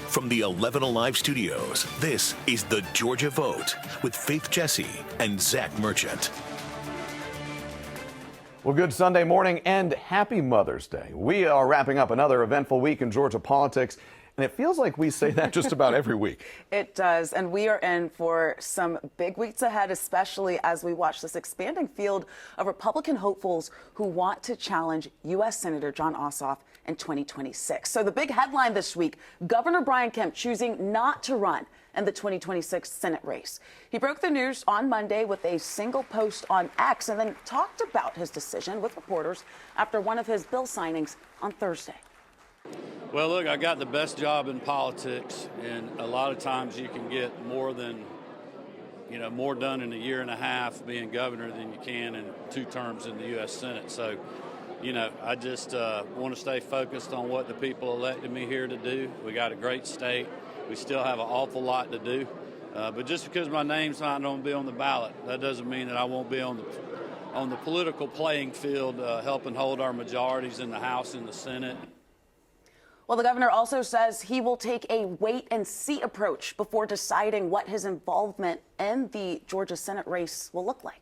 From the 11 Alive studios, this is The Georgia Vote with Faith Jesse and Zach Merchant. Well, good Sunday morning and happy Mother's Day. We are wrapping up another eventful week in Georgia politics, and it feels like we say that just about every week. It does, and we are in for some big weeks ahead, especially as we watch this expanding field of Republican hopefuls who want to challenge U.S. Senator Jon Ossoff in 2026. So the big headline this week, Governor Brian Kemp choosing not to run in the 2026 Senate race. He broke the news on Monday with a single post on X and then talked about his decision with reporters after one of his bill signings on Thursday. Well, look, I got the best job in politics, and a lot of times you can get more done in a year and a half being governor than you can in 2 terms in the U.S. Senate. So, I just want to stay focused on what the people elected me here to do. We got a great state. We still have an awful lot to do. But just because my name's not going to be on the ballot, that doesn't mean that I won't be on the political playing field helping hold our majorities in the House and the Senate. Well, the governor also says he will take a wait-and-see approach before deciding what his involvement in the Georgia Senate race will look like.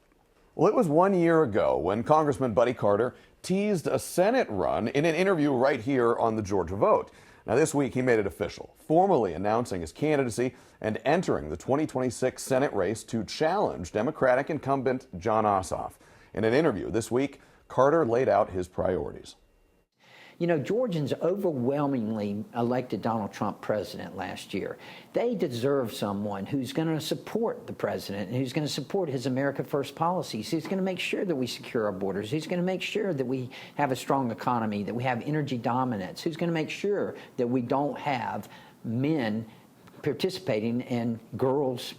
Well, it was 1 year ago when Congressman Buddy Carter teased a Senate run in an interview right here on the Georgia Vote. Now, this week he made it official, formally announcing his candidacy and entering the 2026 Senate race to challenge Democratic incumbent Jon Ossoff. In an interview this week, Carter laid out his priorities. Georgians overwhelmingly elected Donald Trump president last year. They deserve someone who's going to support the president and who's going to support his America First policies. He's going to make sure that we secure our borders. He's going to make sure that we have a strong economy, that we have energy dominance. Who's going to make sure that we don't have men participating in girls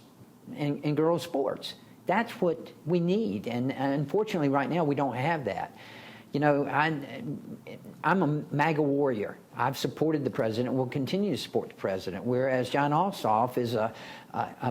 sports. That's what we need. And unfortunately, right now, we don't have that. I'm a MAGA warrior. I've supported the president, will continue to support the president, whereas Jon Ossoff is a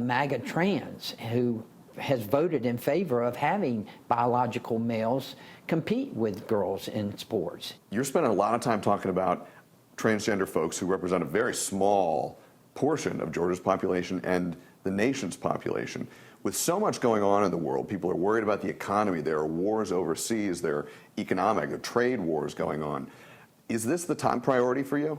MAGA trans who has voted in favor of having biological males compete with girls in sports. You're spending a lot of time talking about transgender folks who represent a very small portion of Georgia's population and the nation's population. With so much going on in the world, people are worried about the economy. There are wars overseas. There are trade wars going on. Is this the top priority for you?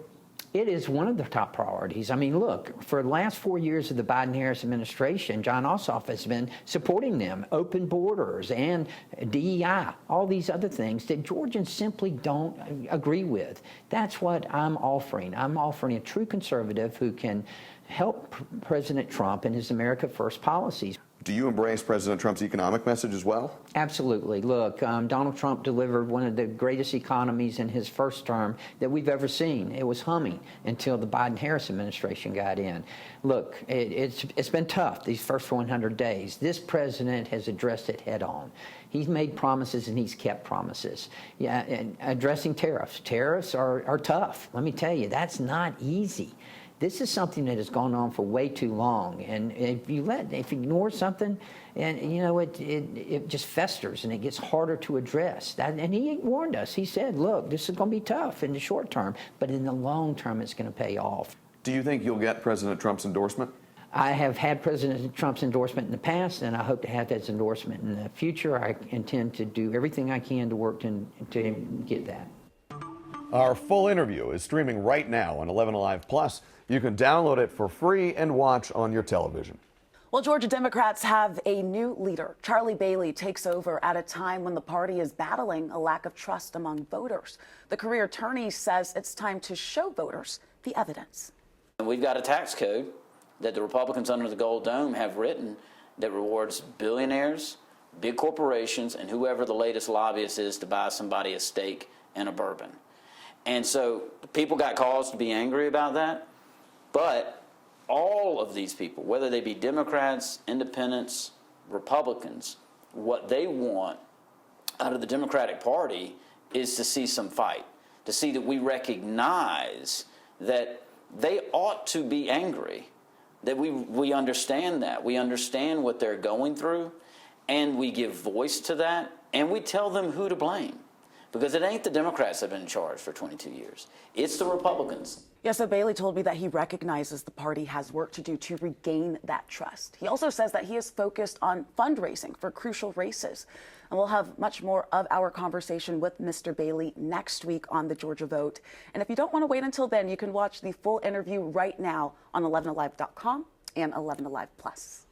It is one of the top priorities. I mean, look, for the last 4 years of the Biden-Harris administration, Jon Ossoff has been supporting them, open borders and DEI, all these other things that Georgians simply don't agree with. That's what I'm offering. I'm offering a true conservative who can help President Trump and his America First policies. Do you embrace President Trump's economic message as well? Absolutely. Look, Donald Trump delivered one of the greatest economies in his first term that we've ever seen. It was humming until the Biden-Harris administration got in. Look, it's been tough these first 100 days. This president has addressed it head on. He's made promises and he's kept promises. Yeah, and addressing tariffs. Tariffs are tough. Let me tell you, that's not easy. This is something that has gone on for way too long, and if you ignore something, and it just festers and it gets harder to address. And he warned us. He said, "Look, this is going to be tough in the short term, but in the long term, it's going to pay off." Do you think you'll get President Trump's endorsement? I have had President Trump's endorsement in the past, and I hope to have his endorsement in the future. I intend to do everything I can to work to get that. Our full interview is streaming right now on 11 Alive Plus. You can download it for free and watch on your television. Well, Georgia Democrats have a new leader. Charlie Bailey takes over at a time when the party is battling a lack of trust among voters. The career attorney says it's time to show voters the evidence. We've got a tax code that the Republicans under the Gold Dome have written that rewards billionaires, big corporations, and whoever the latest lobbyist is to buy somebody a steak and a bourbon. And so people got cause to be angry about that, but all of these people, whether they be Democrats, independents, Republicans, what they want out of the Democratic Party is to see some fight, to see that we recognize that they ought to be angry, that we understand that. We understand what they're going through, and we give voice to that, and we tell them who to blame. because it ain't the Democrats that have been in charge for 22 years. It's the Republicans. Yeah, so Bailey told me that he recognizes the party has work to do to regain that trust. He also says that he is focused on fundraising for crucial races. And we'll have much more of our conversation with Mr. Bailey next week on the Georgia Vote. And if you don't want to wait until then, you can watch the full interview right now on 11alive.com and 11alive Plus.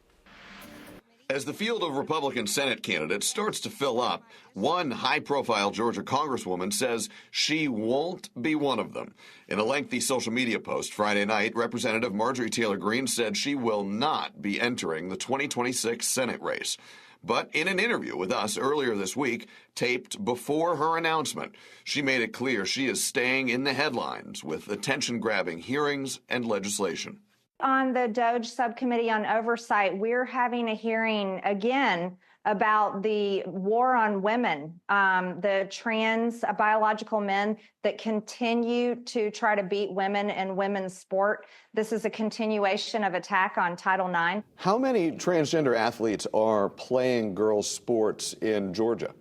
As the field of Republican Senate candidates starts to fill up, one high-profile Georgia congresswoman says she won't be one of them. In a lengthy social media post Friday night, Representative Marjorie Taylor Greene said she will not be entering the 2026 Senate race. But in an interview with us earlier this week, taped before her announcement, she made it clear she is staying in the headlines with attention-grabbing hearings and legislation. On the DOJ Subcommittee on Oversight, we're having a hearing again about the war on women, the trans biological men that continue to try to beat women in women's sport. This is a continuation of attack on Title IX. How many transgender athletes are playing girls' sports in Georgia?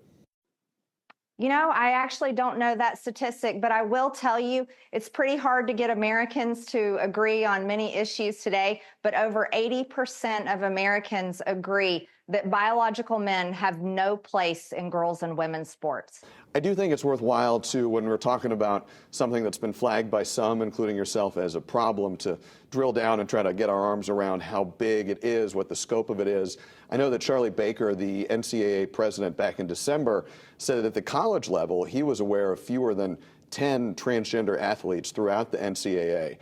You know, I actually don't know that statistic, but I will tell you it's pretty hard to get Americans to agree on many issues today, but over 80% of Americans agree that biological men have no place in girls' and women's sports. I do think it's worthwhile to, when we're talking about something that's been flagged by some, including yourself, as a problem, to drill down and try to get our arms around how big it is, what the scope of it is. I know that Charlie Baker, the NCAA president back in December, said that at the college level, he was aware of fewer than 10 transgender athletes throughout the NCAA.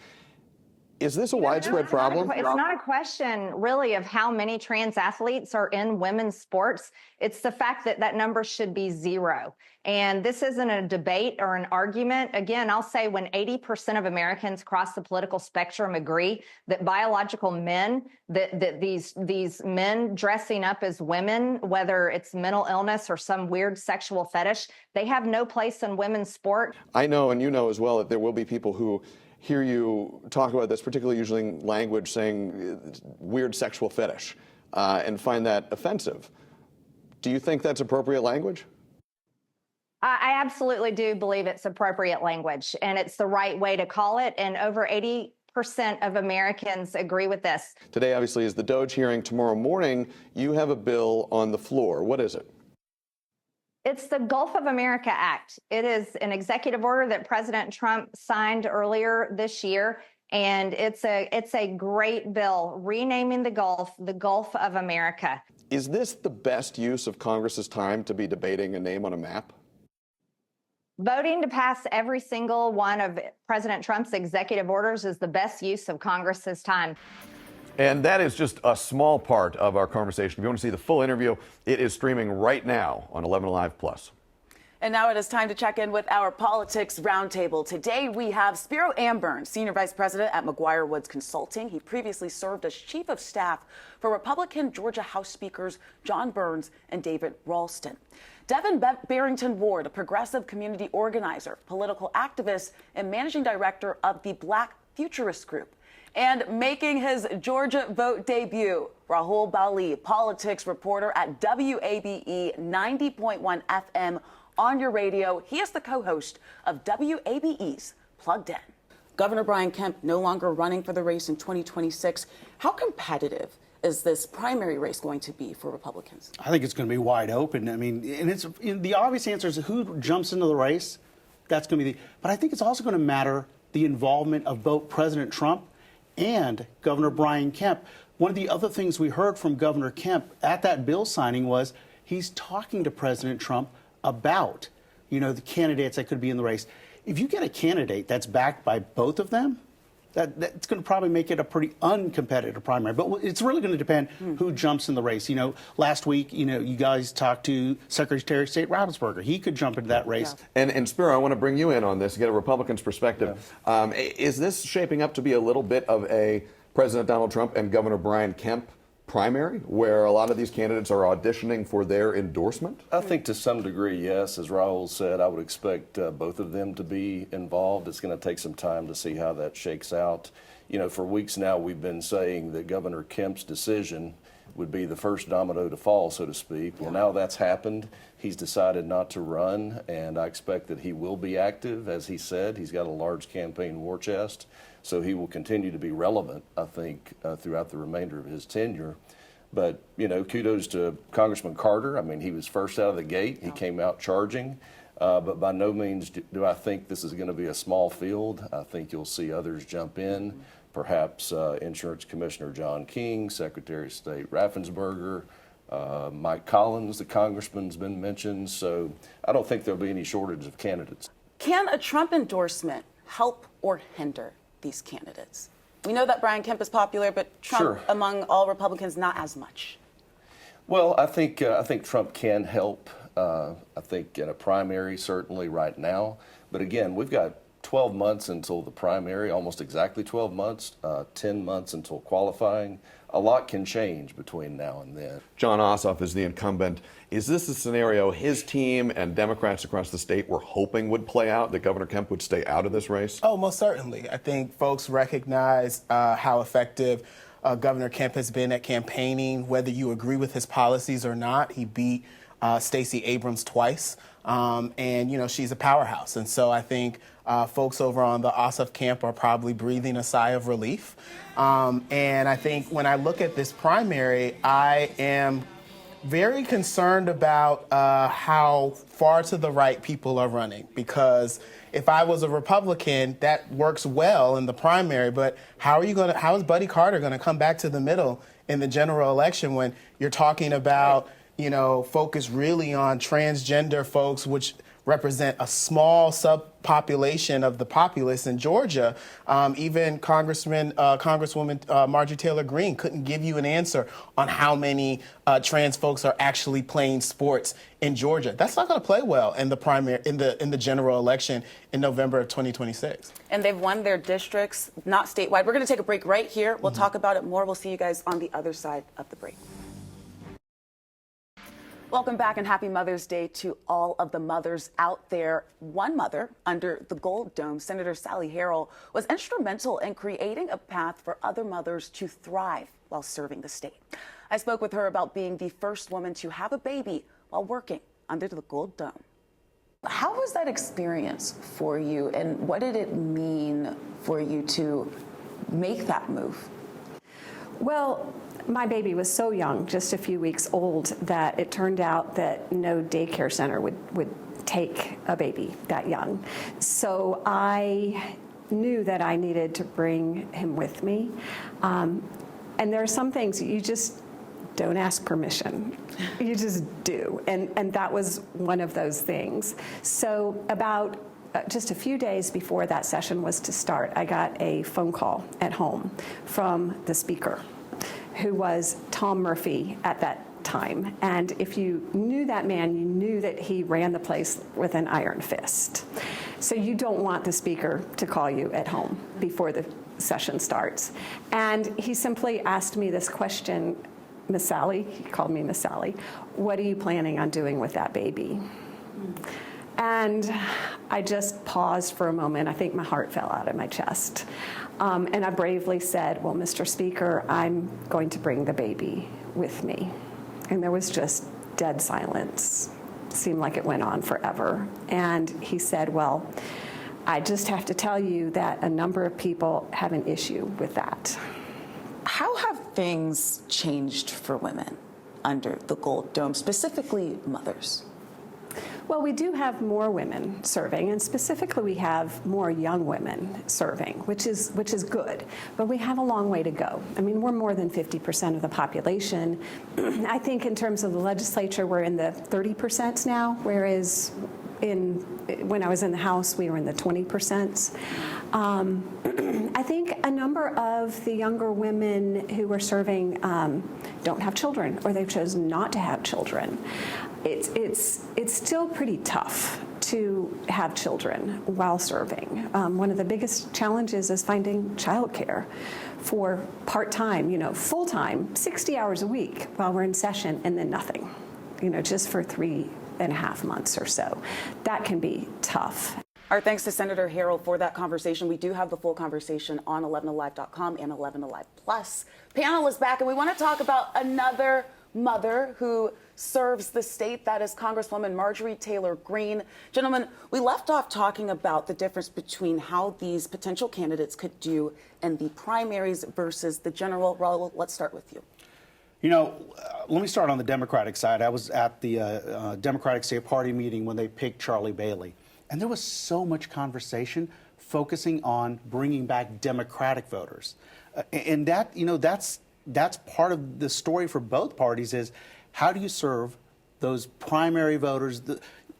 Is this a widespread problem? It's not a question, really, of how many trans athletes are in women's sports. It's the fact that that number should be zero. And this isn't a debate or an argument. Again, I'll say when 80% of Americans across the political spectrum agree that biological men, that these men dressing up as women, whether it's mental illness or some weird sexual fetish, they have no place in women's sport. I know, and you know as well, that there will be people who hear you talk about this, particularly using language saying weird sexual fetish, and find that offensive. Do you think that's appropriate language? I absolutely do believe it's appropriate language, and it's the right way to call it, and over 80% of Americans agree with this. Today, obviously, is the DOJ hearing. Tomorrow morning, you have a bill on the floor. What is it? It's the Gulf of America Act. It is an executive order that President Trump signed earlier this year, and it's a great bill, renaming the Gulf of America. Is this the best use of Congress's time to be debating a name on a map? Voting to pass every single one of President Trump's executive orders is the best use of Congress's time. And that is just a small part of our conversation. If you want to see the full interview, it is streaming right now on 11 Alive Plus. And now it is time to check in with our Politics Roundtable. Today we have Spiro Amburn, Senior Vice President at McGuire Woods Consulting. He previously served as Chief of Staff for Republican Georgia House Speakers John Burns and David Ralston. Devin Barrington Ward, a progressive community organizer, political activist, and managing director of the Black Futurist Group. And making his Georgia Vote debut, Rahul Bali, politics reporter at WABE 90.1 FM on your radio. He is the co-host of WABE's Plugged In. Governor Brian Kemp no longer running for the race in 2026. How competitive is this primary race going to be for Republicans? I think it's going to be wide open. I mean, and it's the obvious answer is who jumps into the race. That's going to be but I think it's also going to matter the involvement of both President Trump and Governor Brian Kemp. One of the other things we heard from Governor Kemp at that bill signing was he's talking to President Trump about, the candidates that could be in the race. If you get a candidate that's backed by both of them, that's going to probably make it a pretty uncompetitive primary. But it's really going to depend who jumps in the race. Last week, you guys talked to Secretary of State Raffensperger. He could jump into that race. Yeah. And Spiro, I want to bring you in on this, get a Republican's perspective. Yeah. Is this shaping up to be a little bit of a President Donald Trump and Governor Brian Kemp primary, where a lot of these candidates are auditioning for their endorsement? I think to some degree, yes. As Rahul said, I would expect both of them to be involved. It's going to take some time to see how that shakes out. For weeks now, we've been saying that Governor Kemp's decision would be the first domino to fall, so to speak. Well, now that's happened. He's decided not to run, and I expect that he will be active. As he said, he's got a large campaign war chest, so he will continue to be relevant, I think, throughout the remainder of his tenure. But, you know, kudos to Congressman Carter. I mean, he was first out of the gate. He came out charging. But by no means do I think this is going to be a small field. I think you'll see others jump in, perhaps Insurance Commissioner John King, Secretary of State Raffensperger, Mike Collins, the congressman's been mentioned. So I don't think there'll be any shortage of candidates. Can a Trump endorsement help or hinder these candidates? We know that Brian Kemp is popular, but Trump, Sure, among all Republicans, not as much. Well, I think Trump can help. I think in a primary, certainly right now. But again, we've got 12 months until the primary, almost exactly 12 months, 10 months until qualifying. A lot can change between now and then. John Ossoff is the incumbent. Is this a scenario his team and Democrats across the state were hoping would play out, that Governor Kemp would stay out of this race? Oh, most certainly. I think folks recognize how effective Governor Kemp has been at campaigning, whether you agree with his policies or not. He beat Stacey Abrams twice, and you know, she's a powerhouse. And so I think folks over on the Ossoff camp are probably breathing a sigh of relief. And I think when I look at this primary, I am very concerned about how far to the right people are running, because if I was a Republican, that works well in the primary, but how is Buddy Carter going to come back to the middle in the general election when you're talking about, you know, focus really on transgender folks, which represent a small subpopulation of the populace in Georgia? Even Congresswoman Marjorie Taylor Greene couldn't give you an answer on how many trans folks are actually playing sports in Georgia. That's not going to play well in the primary, in the general election in November of 2026. And they've won their districts, not statewide. We're going to take a break right here. We'll talk about it more. We'll see you guys on the other side of the break. Welcome back and happy Mother's Day to all of the mothers out there. One mother under the Gold Dome, Senator Sally Harrell, was instrumental in creating a path for other mothers to thrive while serving the state. I spoke with her about being the first woman to have a baby while working under the Gold Dome. How was that experience for you, and what did it mean for you to make that move? Well, my baby was so young, just a few weeks old, that it turned out that no daycare center would take a baby that young. So I knew that I needed to bring him with me. And there are some things you just don't ask permission. You just do. And that was one of those things. So about just a few days before that session was to start, I got a phone call at home from the speaker, who was Tom Murphy at that time. And if you knew that man, you knew that he ran the place with an iron fist. So you don't want the speaker to call you at home before the session starts. And he simply asked me this question, Miss Sally, he called me Miss Sally, what are you planning on doing with that baby? And I just paused for a moment. I think my heart fell out of my chest. And I bravely said, well, Mr. Speaker, I'm going to bring the baby with me. And there was just dead silence. It seemed like it went on forever. And he said, well, I just have to tell you that a number of people have an issue with that. How have things changed for women under the Gold Dome, specifically mothers? Well, we do have more women serving, and specifically we have more young women serving, which is good, but we have a long way to go. I mean, we're more than 50% of the population. I think in terms of the legislature, we're in the 30% now, whereas when I was in the House, we were in the 20%. I think a number of the younger women who are serving don't have children, or they've chosen not to have children. It's still pretty tough to have children while serving. One of the biggest challenges is finding childcare for part-time, full-time, 60 hours a week while we're in session, and then nothing, just for 3.5 months or so. That can be tough. Our thanks to Senator Harrell for that conversation. We do have the full conversation on 11alive.com and 11alive Plus. Panel is back, and we want to talk about another mother who serves the state. That is Congresswoman Marjorie Taylor Greene. Gentlemen, we left off talking about the difference between how these potential candidates could do in the primaries versus the general. Raul, let's start with you. You know, let me start on the Democratic side. I was at the Democratic State Party meeting when they picked Charlie Bailey, and there was so much conversation focusing on bringing back Democratic voters. And that, you know, that's part of the story for both parties is how do you serve those primary voters?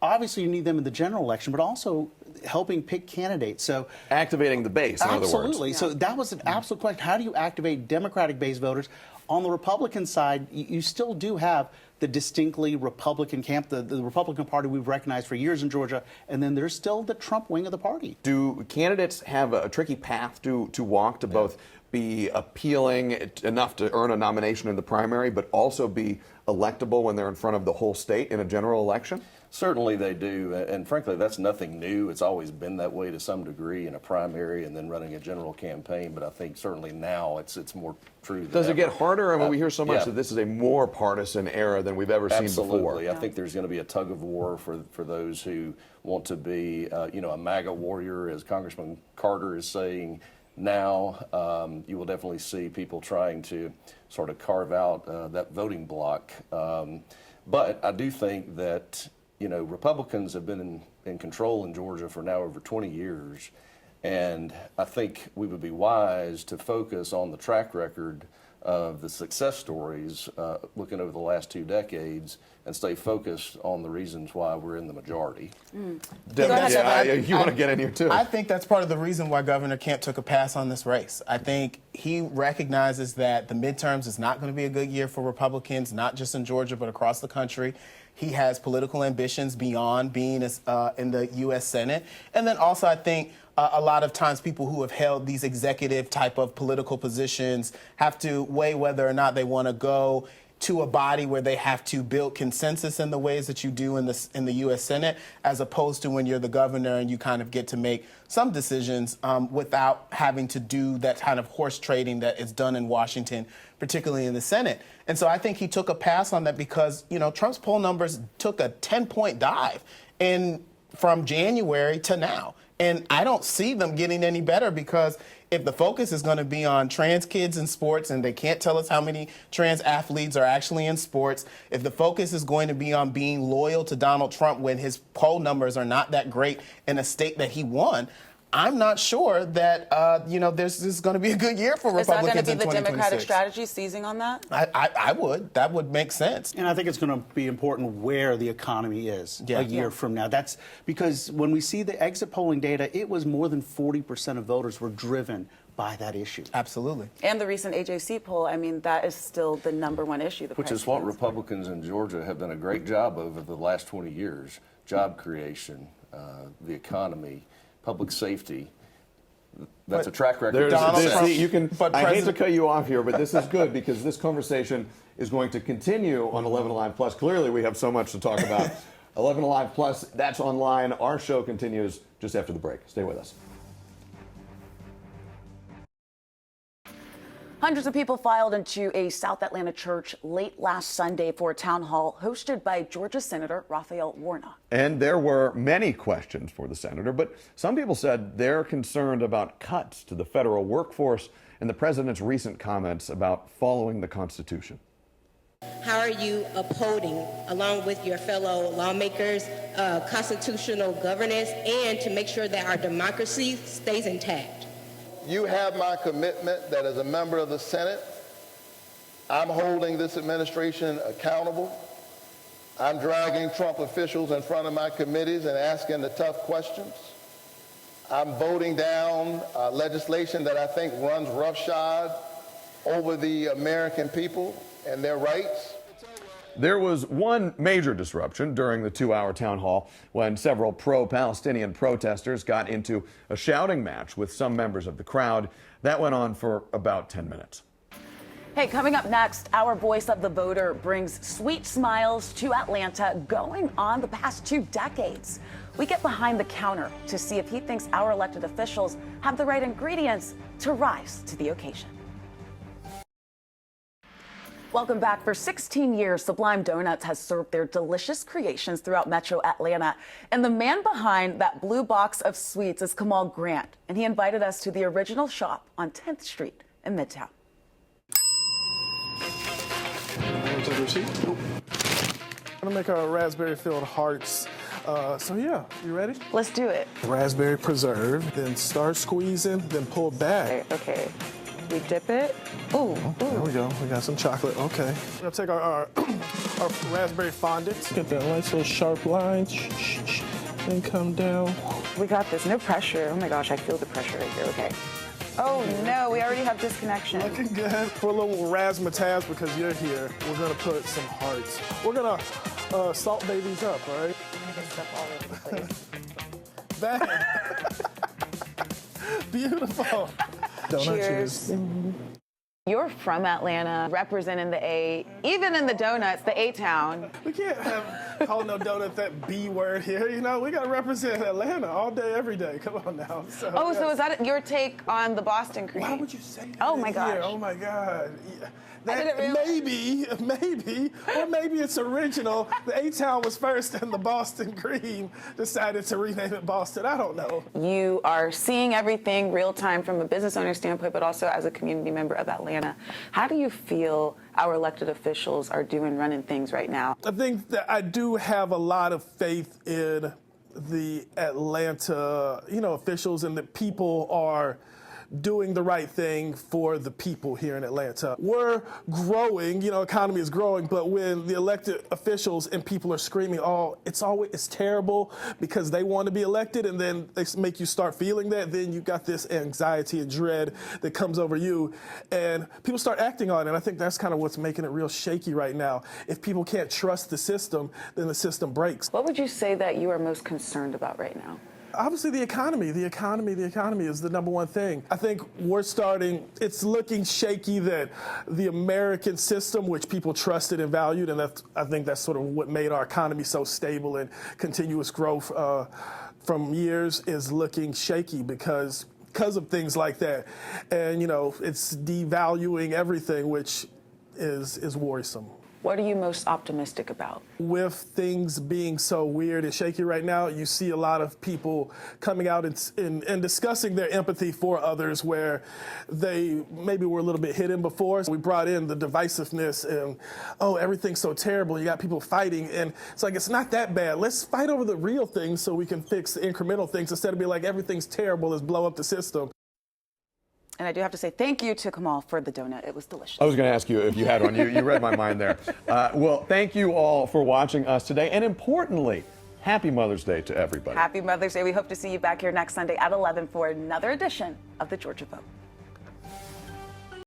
Obviously, you need them in the general election, but also helping pick candidates. So activating the base, in other words. Absolutely. So that was an absolute question. How do you activate Democratic-based voters? On the Republican side, you still do have the distinctly Republican camp, the Republican Party we've recognized for years in Georgia, and then there's still the Trump wing of the party. Do candidates have a tricky path to walk to both be appealing enough to earn a nomination in the primary, but also be electable when they're in front of the whole state in a general election? Certainly they do, and frankly, that's nothing new. It's always been that way to some degree in a primary and then running a general campaign, but I think certainly now it's more true. Does it get harder? I mean, we hear so much yeah. that this is a more partisan era than we've ever seen before. Absolutely. I think there's going to be a tug of war for those who want to be, a MAGA warrior, as Congressman Carter is saying. Now, you will definitely see people trying to sort of carve out that voting bloc. But I do think that, Republicans have been in control in Georgia for now over 20 years. And I think we would be wise to focus on the track record of the success stories looking over the last 2 decades and stay focused on the reasons why we're in the majority. You want to get in here too. I think that's part of the reason why Governor Kemp took a pass on this race. I think he recognizes that the midterms is not going to be a good year for Republicans, not just in Georgia, but across the country. He has political ambitions beyond being in the U.S. Senate. And then also, I think a lot of times people who have held these executive type of political positions have to weigh whether or not they want to go to a body where they have to build consensus in the ways that you do in the U.S. Senate, as opposed to when you're the governor and you kind of get to make some decisions without having to do that kind of horse trading that is done in Washington, particularly in the Senate. And so I think he took a pass on that because, Trump's poll numbers took a 10-point dive from January to now. And I don't see them getting any better because if the focus is going to be on trans kids in sports and they can't tell us how many trans athletes are actually in sports, if the focus is going to be on being loyal to Donald Trump when his poll numbers are not that great in a state that he won, I'm not sure that, this is going to be a good year for Republicans in 2026. Is that going to be the Democratic strategy, seizing on that? I would. That would make sense. And I think it's going to be important where the economy is a year from now. That's because when we see the exit polling data, it was more than 40% of voters were driven by that issue. Absolutely. And the recent AJC poll, that is still the #1 issue. Which is what Republicans in Georgia have done a great job of over the last 20 years. Job creation, the economy, public safety. That's a track record. I hate to cut you off here, but this is good because this conversation is going to continue on 11 Alive Plus. Clearly, we have so much to talk about. 11 Alive Plus, that's online. Our show continues just after the break. Stay with us. Hundreds of people filed into a South Atlanta church late last Sunday for a town hall hosted by Georgia Senator Raphael Waro. And there were many questions for the senator, but some people said they're concerned about cuts to the federal workforce and the president's recent comments about following the Constitution. How are you upholding, along with your fellow lawmakers, constitutional governance and to make sure that our democracy stays intact? You have my commitment that as a member of the Senate, I'm holding this administration accountable. I'm dragging Trump officials in front of my committees and asking the tough questions. I'm voting down legislation that I think runs roughshod over the American people and their rights. There was one major disruption during the 2-hour town hall when several pro-Palestinian protesters got into a shouting match with some members of the crowd. That went on for about 10 minutes. Hey, coming up next, our voice of the voter brings sweet smiles to Atlanta going on the past 2 decades. We get behind the counter to see if he thinks our elected officials have the right ingredients to rise to the occasion. Welcome back. For 16 years, Sublime Donuts has served their delicious creations throughout Metro Atlanta. And the man behind that blue box of sweets is Kamal Grant. And he invited us to the original shop on 10th Street in Midtown. I'm gonna make our raspberry-filled hearts. So yeah, you ready? Let's do it. Raspberry preserve, then start squeezing, then pull back. Okay. We dip it. Ooh. There we go. We got some chocolate. Okay. We're gonna take our raspberry fondant. Get that nice little sharp line. Then come down. We got this. No pressure. Oh my gosh, I feel the pressure right here. Okay. Oh no, we already have disconnection. Looking good. For a little razzmatazz, because you're here, we're gonna put some hearts. We're gonna salt babies up, all right? I'm gonna get stuff all over the place. Bang. Beautiful. Cheers. You're from Atlanta, representing the A, even in the donuts, the A-town. We can't have call no donut that B word here, you know? We gotta represent Atlanta all day, every day. Come on now. So, oh, yes. So is that your take on the Boston cream? Why would you say that? Oh my gosh. Oh my God. Yeah. I didn't realize. Maybe, or maybe it's original. The A-Town was first and the Boston cream decided to rename it Boston. I don't know. You are seeing everything real time from a business owner standpoint, but also as a community member of Atlanta. How do you feel our elected officials are doing running things right now? I think that I do have a lot of faith in the Atlanta, officials, and that people are doing the right thing for the people here in Atlanta. We're growing, economy is growing, but when the elected officials and people are screaming, oh, it's terrible because they want to be elected, and then they make you start feeling that, then you got this anxiety and dread that comes over you, and people start acting on it. And I think that's kind of what's making it real shaky right now. If people can't trust the system, then the system breaks. What would you say that you are most concerned about right now? Obviously, the economy is the number one thing. I think it's looking shaky that the American system, which people trusted and valued, and I think that's sort of what made our economy so stable and continuous growth from years, is looking shaky because of things like that. And, it's devaluing everything, which is worrisome. What are you most optimistic about? With things being so weird and shaky right now, you see a lot of people coming out and discussing their empathy for others where they maybe were a little bit hidden before. We brought in the divisiveness and, oh, everything's so terrible. You got people fighting, and it's like, it's not that bad. Let's fight over the real things so we can fix the incremental things instead of being like, everything's terrible, let's blow up the system. And I do have to say thank you to Kamal for the donut. It was delicious. I was going to ask you if you had one. You read my mind there. Well, thank you all for watching us today. And importantly, happy Mother's Day to everybody. Happy Mother's Day. We hope to see you back here next Sunday at 11 for another edition of the Georgia Vote.